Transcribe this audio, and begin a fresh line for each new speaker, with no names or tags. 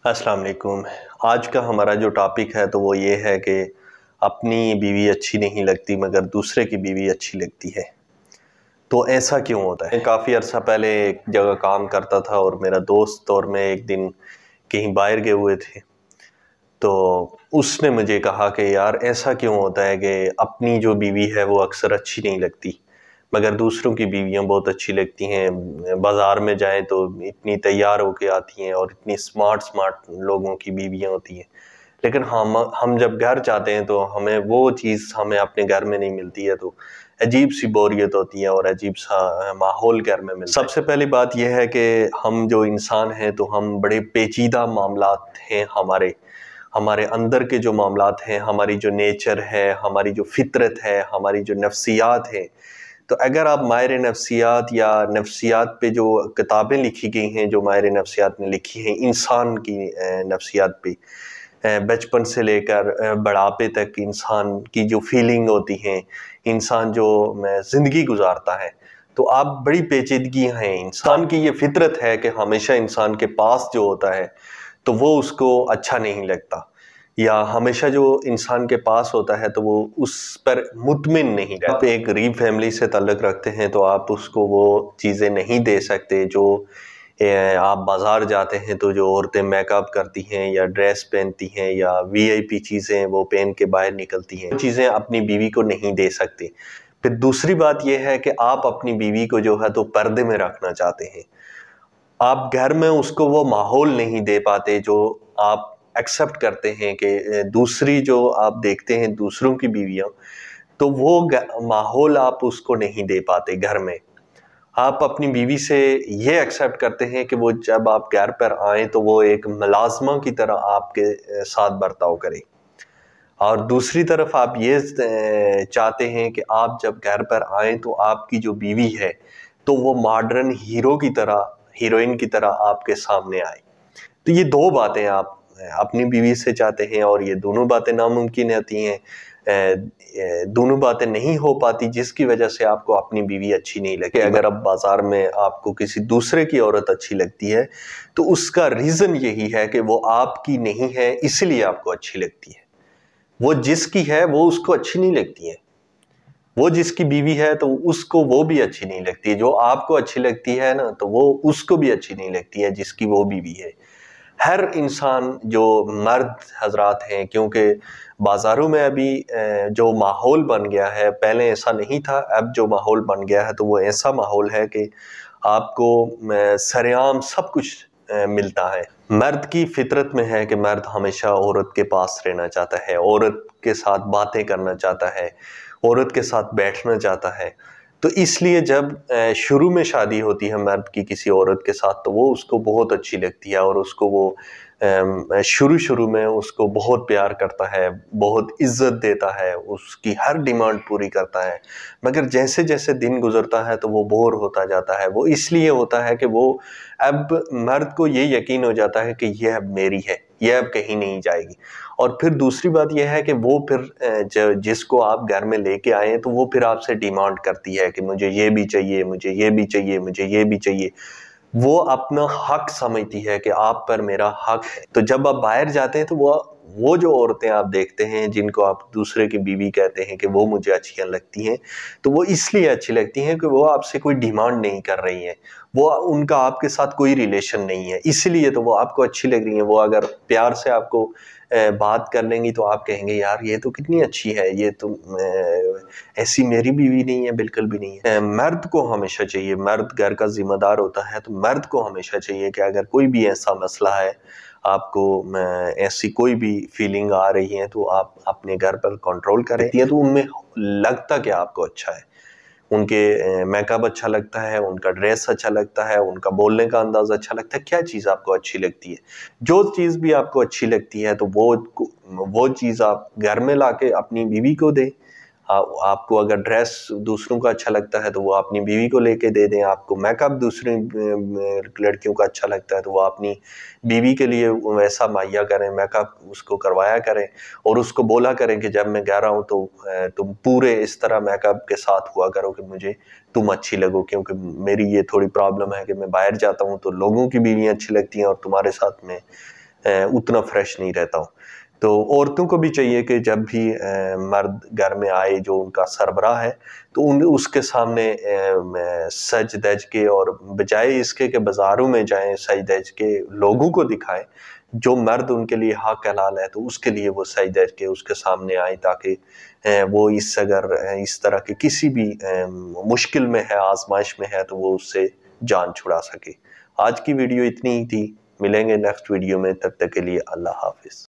السلام علیکم۔ آج کا ہمارا جو ٹاپک ہے تو وہ یہ ہے کہ اپنی بیوی اچھی نہیں لگتی مگر دوسرے کی بیوی اچھی لگتی ہے، تو ایسا کیوں ہوتا ہے؟ کافی عرصہ پہلے ایک جگہ کام کرتا تھا اور میرا دوست اور میں ایک دن کہیں باہر گئے ہوئے تھے، تو اس نے مجھے کہا کہ یار ایسا کیوں ہوتا ہے کہ اپنی جو بیوی ہے وہ اکثر اچھی نہیں لگتی مگر دوسروں کی بیویاں بہت اچھی لگتی ہیں۔ بازار میں جائیں تو اتنی تیار ہو کے آتی ہیں اور اتنی سمارٹ لوگوں کی بیویاں ہوتی ہیں، لیکن ہم جب گھر جاتے ہیں تو ہمیں وہ چیز ہمیں اپنے گھر میں نہیں ملتی ہے، تو عجیب سی بوریت ہوتی ہے اور عجیب سا ماحول گھر میں ملتا ہے۔ سب سے پہلی بات یہ ہے کہ ہم جو انسان ہیں تو ہم بڑے پیچیدہ معاملات ہیں، ہمارے اندر کے جو معاملات ہیں، ہماری جو نیچر ہے، ہماری جو فطرت ہے، ہماری جو نفسیات ہے، تو اگر آپ ماہر نفسیات یا نفسیات پہ جو کتابیں لکھی گئی ہیں، جو ماہر نفسیات نے لکھی ہیں انسان کی نفسیات پہ، بچپن سے لے کر بڑھاپے تک انسان کی جو فیلنگ ہوتی ہیں، انسان جو زندگی گزارتا ہے، تو آپ بڑی پیچیدگی ہیں۔ انسان کی یہ فطرت ہے کہ ہمیشہ انسان کے پاس جو ہوتا ہے تو وہ اس کو اچھا نہیں لگتا، یا ہمیشہ جو انسان کے پاس ہوتا ہے تو وہ اس پر مطمئن نہیں رہتا۔ آپ ایک غریب فیملی سے تعلق رکھتے ہیں تو آپ اس کو وہ چیزیں نہیں دے سکتے جو آپ بازار جاتے ہیں تو جو عورتیں میک اپ کرتی ہیں یا ڈریس پہنتی ہیں یا وی آئی پی چیزیں وہ پہن کے باہر نکلتی ہیں، وہ چیزیں اپنی بیوی کو نہیں دے سکتے۔ پھر دوسری بات یہ ہے کہ آپ اپنی بیوی کو جو ہے تو پردے میں رکھنا چاہتے ہیں، آپ گھر میں اس کو وہ ماحول نہیں دے پاتے جو آپ ایکسیپٹ کرتے ہیں کہ دوسری جو آپ دیکھتے ہیں دوسروں کی بیویاں، تو وہ ماحول آپ اس کو نہیں دے پاتے گھر میں۔ آپ اپنی بیوی سے یہ ایکسیپٹ کرتے ہیں کہ وہ جب آپ گھر پر آئیں تو وہ ایک ملازمہ کی طرح آپ کے ساتھ برتاؤ کرے، اور دوسری طرف آپ یہ چاہتے ہیں کہ آپ جب گھر پر آئیں تو آپ کی جو بیوی ہے تو وہ ماڈرن ہیرو کی طرح، ہیروئن کی طرح آپ کے سامنے آئے۔ تو یہ دو باتیں آپ اپنی بیوی سے چاہتے ہیں اور یہ دونوں باتیں ناممکن ہوتی ہیں، دونوں باتیں نہیں ہو پاتی، جس کی وجہ سے آپ کو اپنی بیوی اچھی نہیں لگتی۔ اگر اب بازار میں آپ کو کسی دوسرے کی عورت اچھی لگتی ہے تو اس کا ریزن یہی ہے کہ وہ آپ کی نہیں ہے، اس لیے آپ کو اچھی لگتی ہے۔ وہ جس کی ہے وہ اس کو اچھی نہیں لگتی ہے، وہ جس کی بیوی ہے تو اس کو وہ بھی اچھی نہیں لگتی ہے، جو آپ کو اچھی لگتی ہے نا تو وہ اس کو بھی اچھی نہیں لگتی ہے جس کی وہ بیوی ہے۔ ہر انسان جو مرد حضرات ہیں، کیونکہ بازاروں میں ابھی جو ماحول بن گیا ہے، پہلے ایسا نہیں تھا، اب جو ماحول بن گیا ہے تو وہ ایسا ماحول ہے کہ آپ کو سرعام سب کچھ ملتا ہے۔ مرد کی فطرت میں ہے کہ مرد ہمیشہ عورت کے پاس رہنا چاہتا ہے، عورت کے ساتھ باتیں کرنا چاہتا ہے، عورت کے ساتھ بیٹھنا چاہتا ہے، تو اس لیے جب شروع میں شادی ہوتی ہے مرد کی کسی عورت کے ساتھ تو وہ اس کو بہت اچھی لگتی ہے اور اس کو وہ شروع میں اس کو بہت پیار کرتا ہے، بہت عزت دیتا ہے، اس کی ہر ڈیمانڈ پوری کرتا ہے، مگر جیسے جیسے دن گزرتا ہے تو وہ بور ہوتا جاتا ہے۔ وہ اس لیے ہوتا ہے کہ وہ اب مرد کو یہ یقین ہو جاتا ہے کہ یہ اب میری ہے، یہ اب کہیں نہیں جائے گی۔ اور پھر دوسری بات یہ ہے کہ وہ پھر جس کو آپ گھر میں لے کے آئے ہیں تو وہ پھر آپ سے ڈیمانڈ کرتی ہے کہ مجھے یہ بھی چاہیے، مجھے یہ بھی چاہیے، مجھے یہ بھی چاہیے۔ وہ اپنا حق سمجھتی ہے کہ آپ پر میرا حق ہے۔ تو جب آپ باہر جاتے ہیں تو وہ جو عورتیں آپ دیکھتے ہیں جن کو آپ دوسرے کی بیوی کہتے ہیں کہ وہ مجھے اچھیاں لگتی ہیں، تو وہ اس لیے اچھی لگتی ہیں کہ وہ آپ سے کوئی ڈیمانڈ نہیں کر رہی ہیں، وہ ان کا آپ کے ساتھ کوئی ریلیشن نہیں ہے، اس لیے تو وہ آپ کو اچھی لگ رہی ہیں۔ وہ اگر پیار سے آپ کو بات کر لیں گی تو آپ کہیں گے یار یہ تو کتنی اچھی ہے، یہ تو ایسی میری بیوی نہیں ہے، بالکل بھی نہیں ہے۔ مرد کو ہمیشہ چاہیے، مرد گھر کا ذمہ دار ہوتا ہے تو مرد کو ہمیشہ چاہیے کہ اگر کوئی بھی ایسا مسئلہ ہے، آپ کو ایسی کوئی بھی فیلنگ آ رہی ہے تو آپ اپنے گھر پر کنٹرول کریں، تو ان میں لگتا کہ آپ کو اچھا ہے، ان کے میک اپ اچھا لگتا ہے، ان کا ڈریس اچھا لگتا ہے، ان کا بولنے کا انداز اچھا لگتا ہے، کیا چیز آپ کو اچھی لگتی ہے، جو چیز بھی آپ کو اچھی لگتی ہے تو وہ چیز آپ گھر میں لا کے اپنی بیوی کو دیں۔ آپ کو اگر ڈریس دوسروں کا اچھا لگتا ہے تو وہ اپنی بیوی کو لے کے دے دیں، آپ کو میک اپ دوسری لڑکیوں کا اچھا لگتا ہے تو وہ اپنی بیوی کے لیے ویسا مہیا کریں، میک اپ اس کو کروایا کریں، اور اس کو بولا کریں کہ جب میں گھر آؤں تو تم پورے اس طرح میک اپ کے ساتھ ہوا کرو کہ مجھے تم اچھی لگو، کیونکہ میری یہ تھوڑی پرابلم ہے کہ میں باہر جاتا ہوں تو لوگوں کی بیویاں اچھی لگتی ہیں اور تمہارے ساتھ میں اتنا فریش نہیں رہتا ہوں۔ تو عورتوں کو بھی چاہیے کہ جب بھی مرد گھر میں آئے جو ان کا سربراہ ہے تو اس کے سامنے سج دج کے، اور بجائے اس کے کہ بازاروں میں جائیں سج دج کے لوگوں کو دکھائیں، جو مرد ان کے لیے حق حلال ہے تو اس کے لیے وہ سج دج کے اس کے سامنے آئیں، تاکہ وہ اگر اس طرح کے کسی بھی مشکل میں ہے، آزمائش میں ہے، تو وہ اس سے جان چھڑا سکے۔ آج کی ویڈیو اتنی ہی تھی، ملیں گے نیکسٹ ویڈیو میں، تب تک کے لیے اللہ حافظ۔